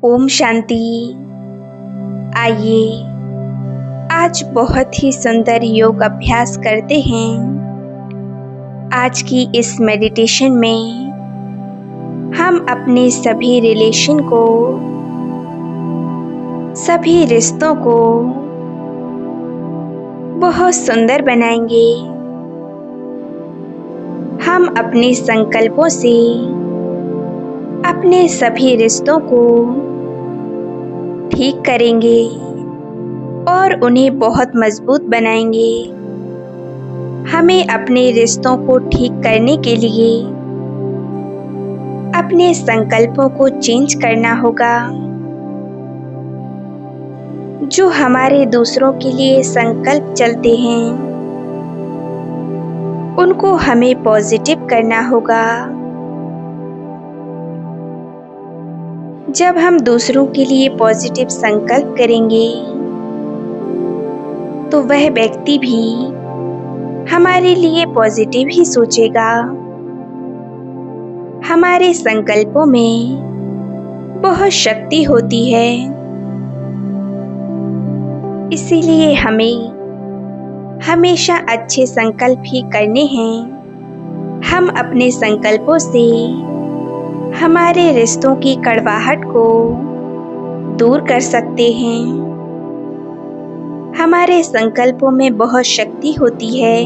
ओम शांति। आइए आज बहुत ही सुंदर योग अभ्यास करते हैं। आज की इस मेडिटेशन में हम अपने सभी रिलेशन को, सभी रिश्तों को बहुत सुंदर बनाएंगे। हम अपने संकल्पों से अपने सभी रिश्तों को ठीक करेंगे और उन्हें बहुत मजबूत बनाएंगे। हमें अपने रिश्तों को ठीक करने के लिए अपने संकल्पों को चेंज करना होगा। जो हमारे दूसरों के लिए संकल्प चलते हैं उनको हमें पॉजिटिव करना होगा। जब हम दूसरों के लिए पॉजिटिव संकल्प करेंगे तो वह व्यक्ति भी हमारे लिए पॉजिटिव ही सोचेगा। हमारे संकल्पों में बहुत शक्ति होती है, इसीलिए हमें हमेशा अच्छे संकल्प ही करने हैं। हम अपने संकल्पों से हमारे रिश्तों की कड़वाहट को दूर कर सकते हैं। हमारे संकल्पों में बहुत शक्ति होती है,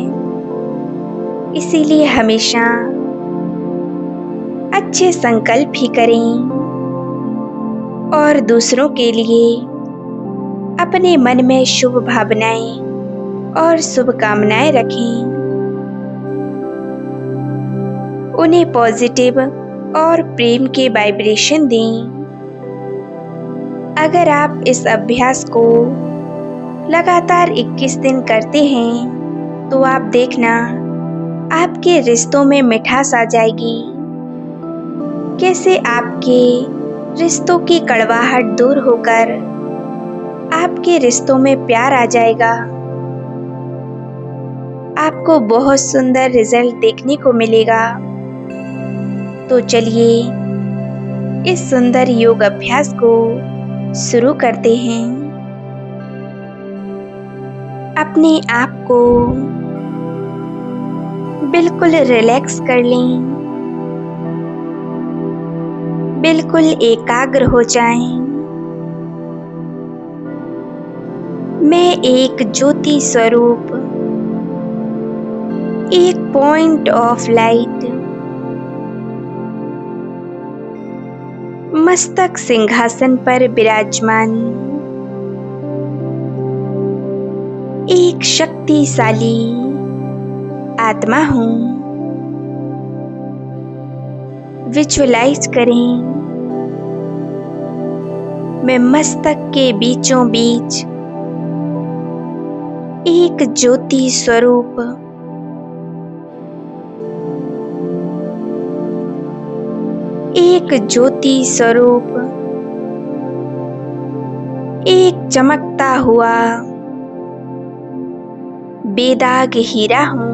इसीलिए हमेशा अच्छे संकल्प ही करें और दूसरों के लिए अपने मन में शुभ भावनाएं और शुभकामनाएं रखें। उन्हें पॉजिटिव और प्रेम के वाइब्रेशन दें। अगर आप इस अभ्यास को लगातार 21 दिन करते हैं तो आप देखना आपके रिश्तों में मिठास आ जाएगी। कैसे आपके रिश्तों की कड़वाहट दूर होकर आपके रिश्तों में प्यार आ जाएगा। आपको बहुत सुंदर रिजल्ट देखने को मिलेगा। तो चलिए इस सुंदर योग अभ्यास को शुरू करते हैं। अपने आप को बिल्कुल रिलैक्स कर लें, बिल्कुल एकाग्र हो जाएं। मैं एक ज्योति स्वरूप, एक पॉइंट ऑफ लाइट मस्तक सिंहासन पर विराजमान एक शक्तिशाली आत्मा हूँ। विजुअलाइज करें, मैं मस्तक के बीचों बीच एक ज्योति स्वरूप, एक ज्योति स्वरूप, एक चमकता हुआ बेदाग हीरा हूँ।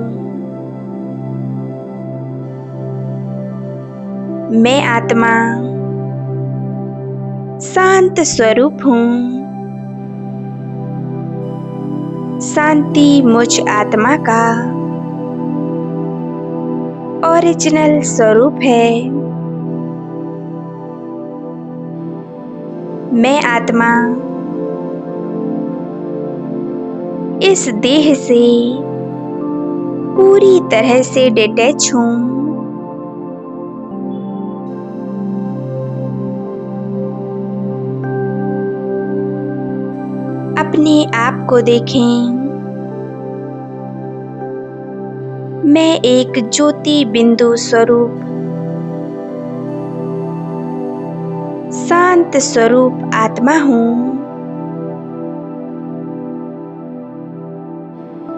मैं आत्मा शांत स्वरूप हूँ। शांति मुझ आत्मा का ओरिजिनल स्वरूप है। मैं आत्मा इस देह से पूरी तरह से डिटैच हूँ। अपने आप को देखें, मैं एक ज्योति बिंदु स्वरूप, शांत स्वरूप आत्मा हूँ।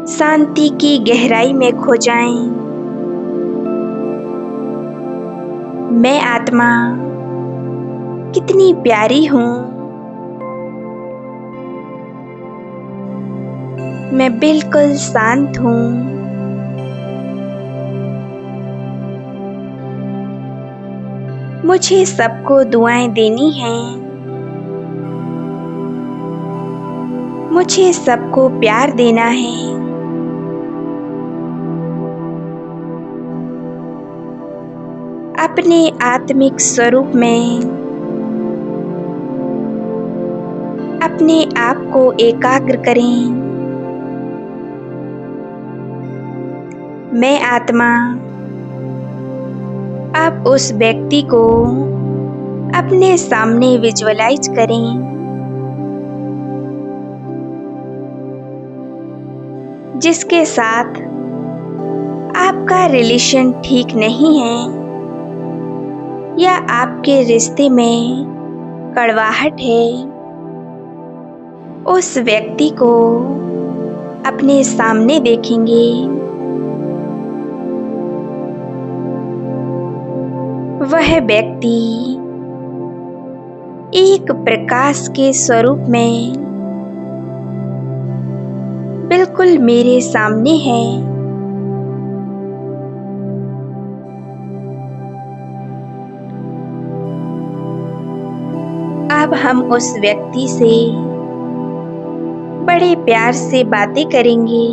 शांति की गहराई में खो जाएं। मैं आत्मा कितनी प्यारी हूँ। मैं बिल्कुल शांत हूँ। मुझे सबको दुआएं देनी हैं। मुझे सबको प्यार देना है। अपने आत्मिक स्वरूप में अपने आप को एकाग्र करें। मैं आत्मा अब उस व्यक्ति को अपने सामने विजुअलाइज करें जिसके साथ आपका रिलेशन ठीक नहीं है या आपके रिश्ते में कड़वाहट है। उस व्यक्ति को अपने सामने देखेंगे। वह व्यक्ति एक प्रकाश के स्वरूप में बिल्कुल मेरे सामने है। अब हम उस व्यक्ति से बड़े प्यार से बातें करेंगे।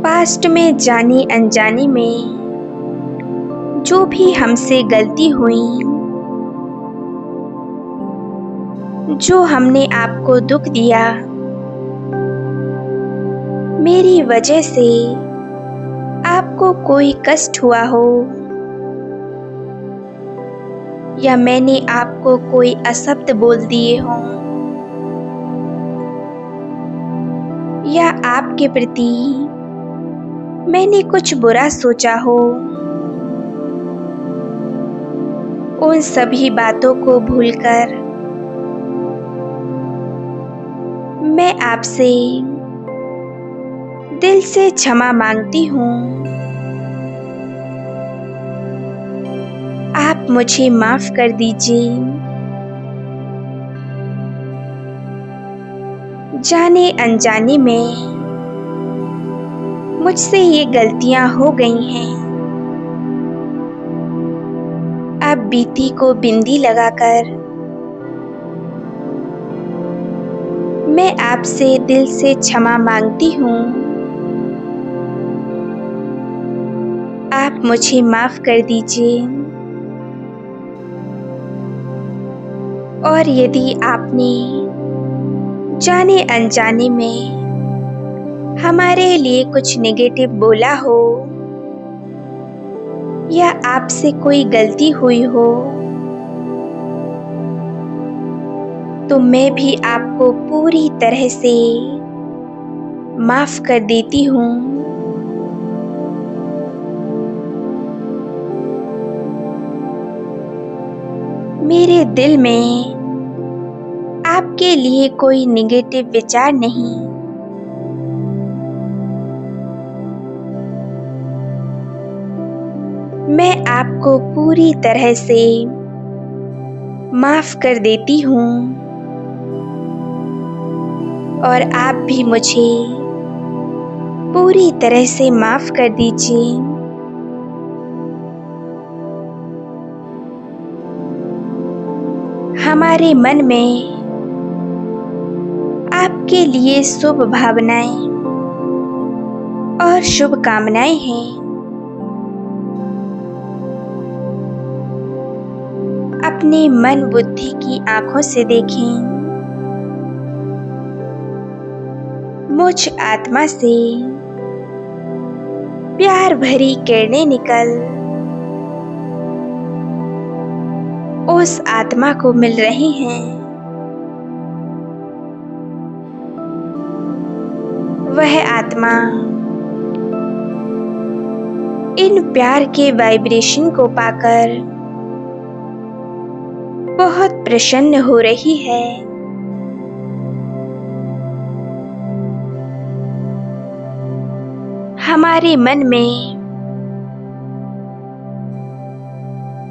पास्ट में जानी अनजानी में जो भी हमसे गलती हुई, जो हमने आपको दुख दिया, मेरी वजह से आपको कोई कष्ट हुआ हो या मैंने आपको कोई अशब्द बोल दिए हों या आपके प्रति मैंने कुछ बुरा सोचा हो, उन सभी बातों को भूलकर मैं आपसे दिल से क्षमा मांगती हूँ। आप मुझे माफ कर दीजिए। जाने अनजाने में मुझसे ये गलतियां हो गई हैं। अब बीती को बिंदी लगाकर मैं आपसे दिल से क्षमा मांगती हूँ। आप मुझे माफ कर दीजिए। और यदि आपने जाने अनजाने में हमारे लिए कुछ नेगेटिव बोला हो या आपसे कोई गलती हुई हो, तो मैं भी आपको पूरी तरह से माफ कर देती हूँ। मेरे दिल में आपके लिए कोई नेगेटिव विचार नहीं। मैं आपको पूरी तरह से माफ कर देती हूँ और आप भी मुझे पूरी तरह से माफ कर दीजिए। हमारे मन में आपके लिए शुभ भावनाएं और शुभकामनाएं हैं। अपने मन बुद्धि की आंखों से देखें। मुझ आत्मा से प्यार भरी किरणें निकल उस आत्मा को मिल रही हैं। वह आत्मा इन प्यार के वाइब्रेशन को पाकर बहुत प्रसन्न हो रही है। हमारे मन में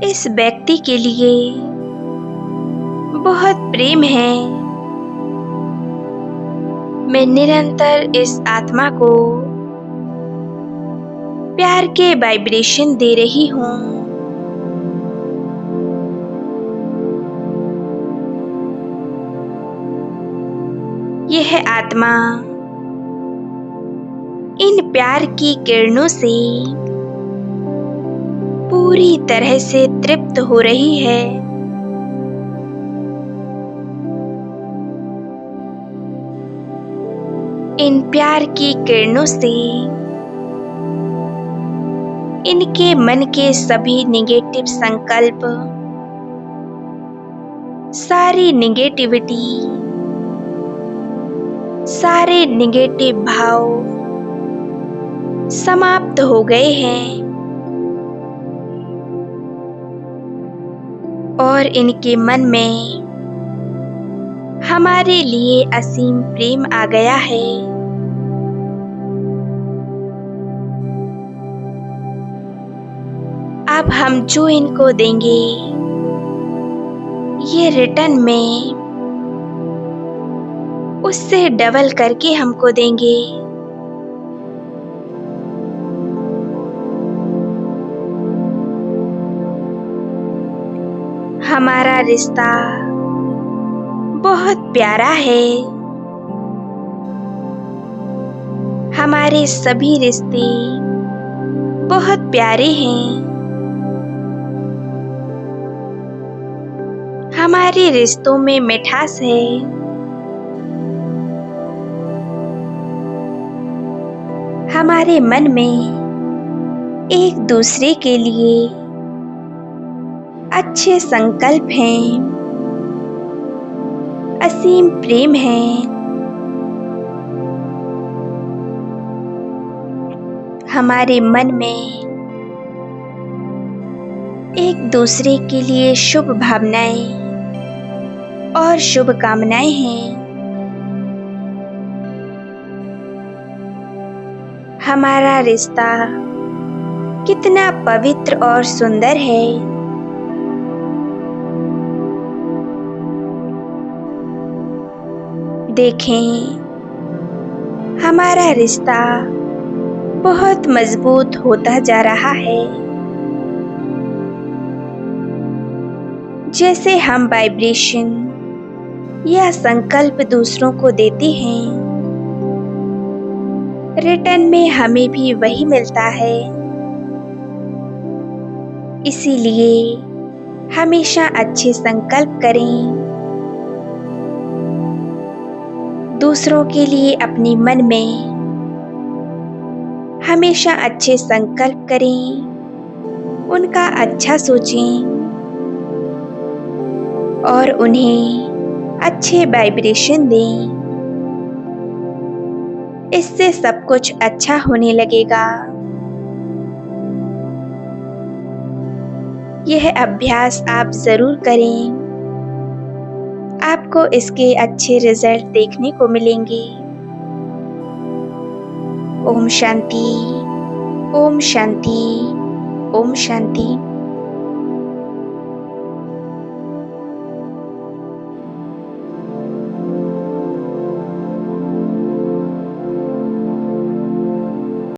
इस व्यक्ति के लिए बहुत प्रेम है। मैं निरंतर इस आत्मा को प्यार के वाइब्रेशन दे रही हूँ। यह आत्मा इन प्यार की किरणों से पूरी तरह से तृप्त हो रही है। इन प्यार की किरणों से इनके मन के सभी निगेटिव संकल्प, सारी निगेटिविटी, सारे निगेटिव भाव समाप्त हो गए हैं और इनके मन में हमारे लिए असीम प्रेम आ गया है। अब हम जो इनको देंगे ये रिटर्न में उससे डबल करके हमको देंगे। हमारा रिश्ता बहुत प्यारा है। हमारे सभी रिश्ते बहुत प्यारे हैं। हमारे रिश्तों में मिठास है। हमारे मन में एक दूसरे के लिए अच्छे संकल्प हैं, असीम प्रेम है। हमारे मन में एक दूसरे के लिए शुभ भावनाएं और शुभकामनाएं हैं। हमारा रिश्ता कितना पवित्र और सुंदर है। देखें, हमारा रिश्ता बहुत मजबूत होता जा रहा है। जैसे हम वाइब्रेशन या संकल्प दूसरों को देते हैं, रिटर्न में हमें भी वही मिलता है। इसीलिए हमेशा अच्छे संकल्प करें। दूसरों के लिए अपने मन में हमेशा अच्छे संकल्प करें, उनका अच्छा सोचें और उन्हें अच्छे वाइब्रेशन दें। इससे सब कुछ अच्छा होने लगेगा। यह अभ्यास आप जरूर करें। आपको इसके अच्छे रिजल्ट देखने को मिलेंगे। ओम शांति, ओम शांति, ओम शांति।